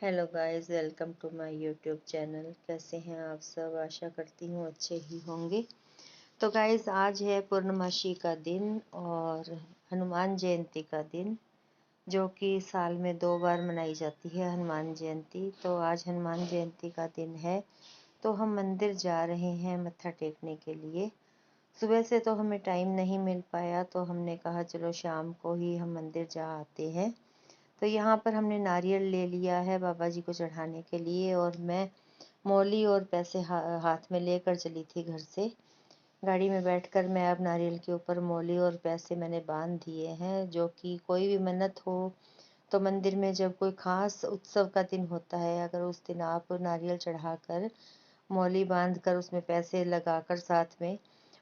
Hello guys, welcome to my YouTube channel. कैसे हैं आप सब? आशा करती हूँ अच्छे ही होंगे। तो गाइस, आज है पूर्णमासी का दिन और हनुमान जयंती का दिन, जो कि साल में 2 बार मनाई जाती है हनुमान जयंती। तो आज हनुमान जयंती का दिन है, तो हम मंदिर जा रहे हैं मत्था टेकने के लिए। सुबह से तो हमें टाइम नहीं मिल पाया, तो हमने कहा चलो शाम को ही हम मंदिर जा आते हैं। तो यहाँ पर हमने नारियल ले लिया है बाबा जी को चढ़ाने के लिए, और मैं मौली और पैसे हाथ में लेकर चली थी घर से। गाड़ी में बैठकर मैं अब नारियल के ऊपर मौली और पैसे मैंने बांध दिए हैं, जो कि कोई भी मन्नत हो तो मंदिर में जब कोई खास उत्सव का दिन होता है, अगर उस दिन आप नारियल चढ़ाकर मौली बांध कर उसमें पैसे लगाकर साथ में,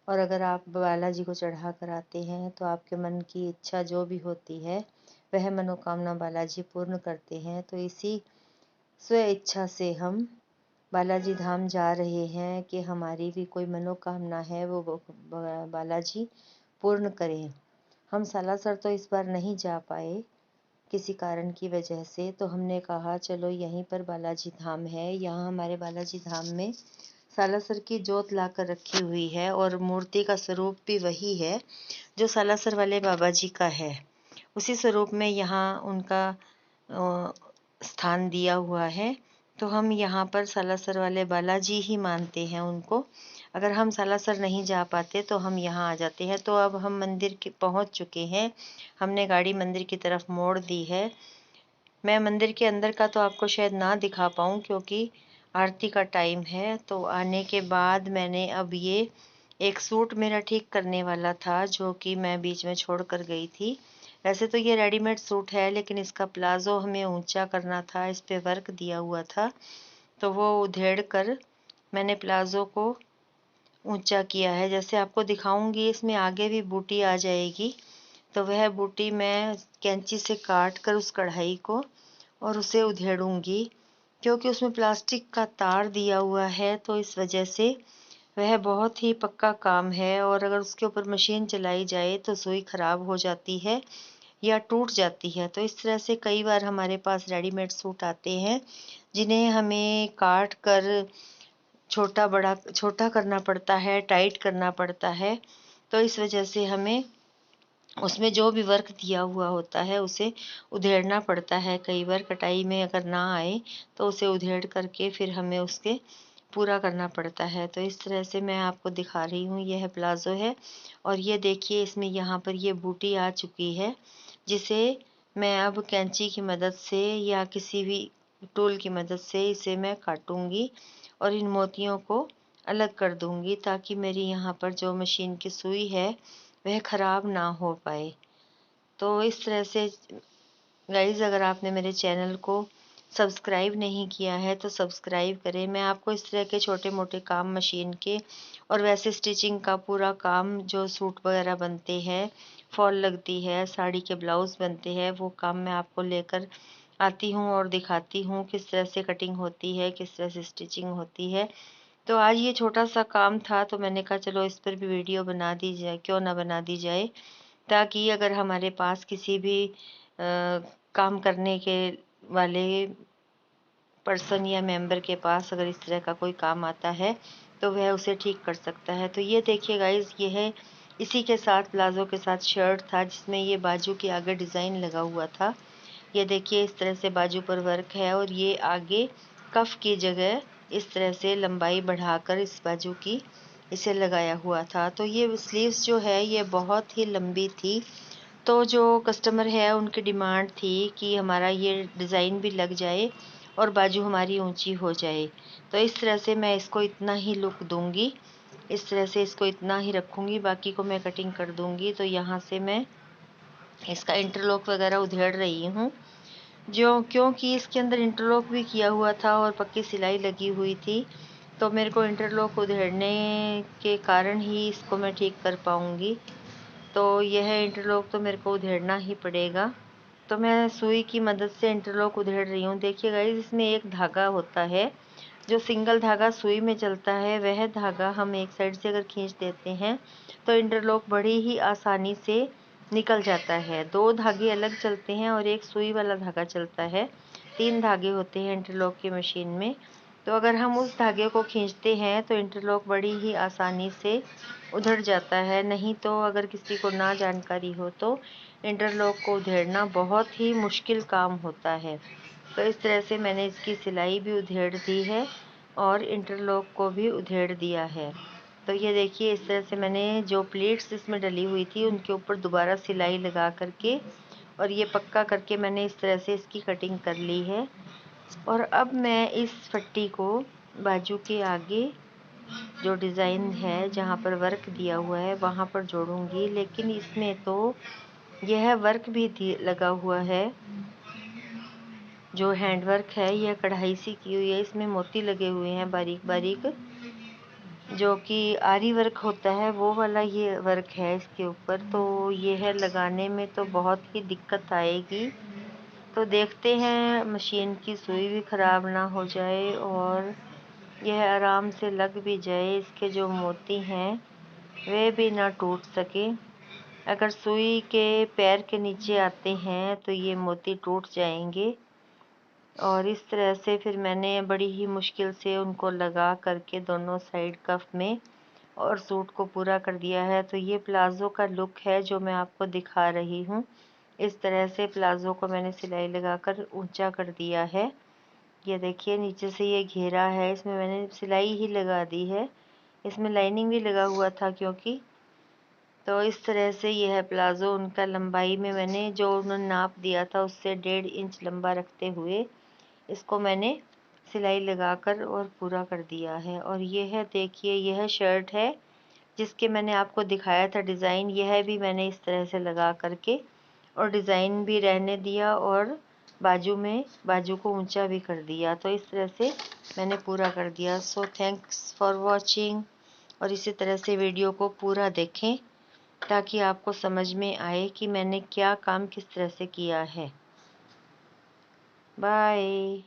और अगर आप बालाजी को चढ़ा कर आते हैं तो आपके मन की इच्छा जो भी होती है वह मनोकामना बालाजी पूर्ण करते हैं। तो इसी स्व इच्छा से हम बालाजी धाम जा रहे हैं कि हमारी भी कोई मनोकामना है वो बालाजी पूर्ण करें। हम सालासर तो इस बार नहीं जा पाए किसी कारण की वजह से, तो हमने कहा चलो यहीं पर बालाजी धाम है। यहाँ हमारे बालाजी धाम में सालासर की जोत लाकर रखी हुई है, और मूर्ति का स्वरूप भी वही है जो सालासर वाले बाबा जी का है। उसी स्वरूप में यहाँ उनका स्थान दिया हुआ है। तो हम यहाँ पर सालासर वाले बालाजी ही मानते हैं उनको। अगर हम सालासर नहीं जा पाते तो हम यहाँ आ जाते हैं। तो अब हम मंदिर के पहुँच चुके हैं। हमने गाड़ी मंदिर की तरफ मोड़ दी है। मैं मंदिर के अंदर का तो आपको शायद ना दिखा पाऊँ, क्योंकि आरती का टाइम है। तो आने के बाद मैंने अब ये एक सूट मेरा ठीक करने वाला था, जो कि मैं बीच में छोड़ कर गई थी। वैसे तो ये रेडीमेड सूट है, लेकिन इसका प्लाजो हमें ऊंचा करना था, इस पे वर्क दिया हुआ था। तो वो उधेड़ कर मैंने प्लाजो को ऊंचा किया है। जैसे आपको दिखाऊंगी, इसमें आगे भी बूटी आ जाएगी। तो वह बूटी मैं कैंची से काट कर उस कढ़ाई को और उसे उधेड़ूंगी, क्योंकि उसमें प्लास्टिक का तार दिया हुआ है, तो इस वजह से वह बहुत ही पक्का काम है। और अगर उसके ऊपर मशीन चलाई जाए तो सुई खराब हो जाती है या टूट जाती है। तो इस तरह से कई बार हमारे पास रेडीमेड सूट आते हैं, जिन्हें हमें काट कर छोटा करना पड़ता है, टाइट करना पड़ता है। तो इस वजह से हमें उसमें जो भी वर्क दिया हुआ होता है उसे उधेड़ना पड़ता है। कई बार कटाई में अगर ना आए तो उसे उधेड़ करके फिर हमें उसके पूरा करना पड़ता है। तो इस तरह से मैं आपको दिखा रही हूँ। यह प्लाजो है, और ये देखिए इसमें यहाँ पर ये बूटी आ चुकी है, जिसे मैं अब कैंची की मदद से या किसी भी टूल की मदद से इसे मैं काटूंगी और इन मोतियों को अलग कर दूंगी, ताकि मेरी यहाँ पर जो मशीन की सुई है वह खराब ना हो पाए। तो इस तरह से गाइज़, अगर आपने मेरे चैनल को सब्सक्राइब नहीं किया है तो सब्सक्राइब करें। मैं आपको इस तरह के छोटे मोटे काम मशीन के और वैसे स्टिचिंग का पूरा काम, जो सूट वगैरह बनते हैं, फॉल लगती है, साड़ी के ब्लाउज बनते हैं, वो काम मैं आपको लेकर आती हूँ और दिखाती हूँ किस तरह से कटिंग होती है, किस तरह से स्टिचिंग होती है। तो आज ये छोटा सा काम था, तो मैंने कहा चलो इस पर भी वीडियो बना दी जाए, क्यों ना बना दी जाए, ताकि अगर हमारे पास किसी भी काम करने के वाले पर्सन या मेंबर के पास अगर इस तरह का कोई काम आता है तो वह उसे ठीक कर सकता है। तो ये देखिए गाइज, ये है, इसी के साथ प्लाजो के साथ शर्ट था, जिसमें ये बाजू के आगे डिज़ाइन लगा हुआ था। ये देखिए इस तरह से बाजू पर वर्क है, और ये आगे कफ की जगह इस तरह से लंबाई बढ़ाकर इस बाजू की इसे लगाया हुआ था। तो ये स्लीव्स जो है ये बहुत ही लंबी थी, तो जो कस्टमर है उनकी डिमांड थी कि हमारा ये डिज़ाइन भी लग जाए और बाजू हमारी ऊंची हो जाए। तो इस तरह से मैं इसको इतना ही लुक दूंगी, इस तरह से इसको इतना ही रखूंगी, बाकी को मैं कटिंग कर दूंगी। तो यहाँ से मैं इसका इंटरलॉक वगैरह उधेड़ रही हूँ, जो क्योंकि इसके अंदर इंटरलॉक भी किया हुआ था और पक्की सिलाई लगी हुई थी, तो मेरे को इंटरलॉक उधेड़ने के कारण ही इसको मैं ठीक कर पाऊँगी। तो यह इंटरलॉक तो मेरे को उधेड़ना ही पड़ेगा। तो मैं सुई की मदद से इंटरलॉक उधेड़ रही हूँ। देखिए गाइस, इसमें एक धागा होता है, जो सिंगल धागा सुई में चलता है, वह धागा हम एक साइड से अगर खींच देते हैं तो इंटरलॉक बड़ी ही आसानी से निकल जाता है। 2 धागे अलग चलते हैं और एक सुई वाला धागा चलता है। 3 धागे होते हैं इंटरलॉक की मशीन में। तो अगर हम उस धागे को खींचते हैं तो इंटरलॉक बड़ी ही आसानी से उधड़ जाता है। नहीं तो अगर किसी को ना जानकारी हो तो इंटरलॉक को उधेड़ना बहुत ही मुश्किल काम होता है। तो इस तरह से मैंने इसकी सिलाई भी उधेड़ दी है और इंटरलॉक को भी उधेड़ दिया है। तो ये देखिए, इस तरह से मैंने जो प्लेट्स इसमें डली हुई थी उनके ऊपर दोबारा सिलाई लगा करके और ये पक्का करके मैंने इस तरह से इसकी कटिंग कर ली है। और अब मैं इस पट्टी को बाजू के आगे जो डिज़ाइन है जहाँ पर वर्क दिया हुआ है वहाँ पर जोड़ूंगी। लेकिन इसमें तो यह वर्क भी लगा हुआ है, जो हैंड वर्क है यह कढ़ाई सी की हुई है। इसमें मोती लगे हुए हैं बारीक बारीक, जो कि आरी वर्क होता है वो वाला ये वर्क है इसके ऊपर। तो ये है लगाने में तो बहुत ही दिक्कत आएगी। तो देखते हैं मशीन की सुई भी ख़राब ना हो जाए और यह आराम से लग भी जाए, इसके जो मोती हैं वे भी ना टूट सके। अगर सुई के पैर के नीचे आते हैं तो ये मोती टूट जाएंगे। और इस तरह से फिर मैंने बड़ी ही मुश्किल से उनको लगा करके दोनों साइड कफ में और सूट को पूरा कर दिया है। तो ये प्लाज़ो का लुक है जो मैं आपको दिखा रही हूँ। इस तरह से प्लाज़ो को मैंने सिलाई लगाकर ऊंचा कर दिया है। ये देखिए, नीचे से ये घेरा है, इसमें मैंने सिलाई ही लगा दी है। इसमें लाइनिंग भी लगा हुआ था क्योंकि। तो इस तरह से ये है प्लाज़ो। उनका लंबाई में मैंने जो उन्होंने नाप दिया था उससे 1.5 इंच लंबा रखते हुए इसको मैंने सिलाई लगाकर और पूरा कर दिया है। और ये है, देखिए, यह शर्ट है जिसके मैंने आपको दिखाया था डिज़ाइन। यह भी मैंने इस तरह से लगा करके और डिज़ाइन भी रहने दिया और बाजू को ऊंचा भी कर दिया। तो इस तरह से मैंने पूरा कर दिया। So thanks for watching. और इसी तरह से वीडियो को पूरा देखें ताकि आपको समझ में आए कि मैंने क्या काम किस तरह से किया है। बाय।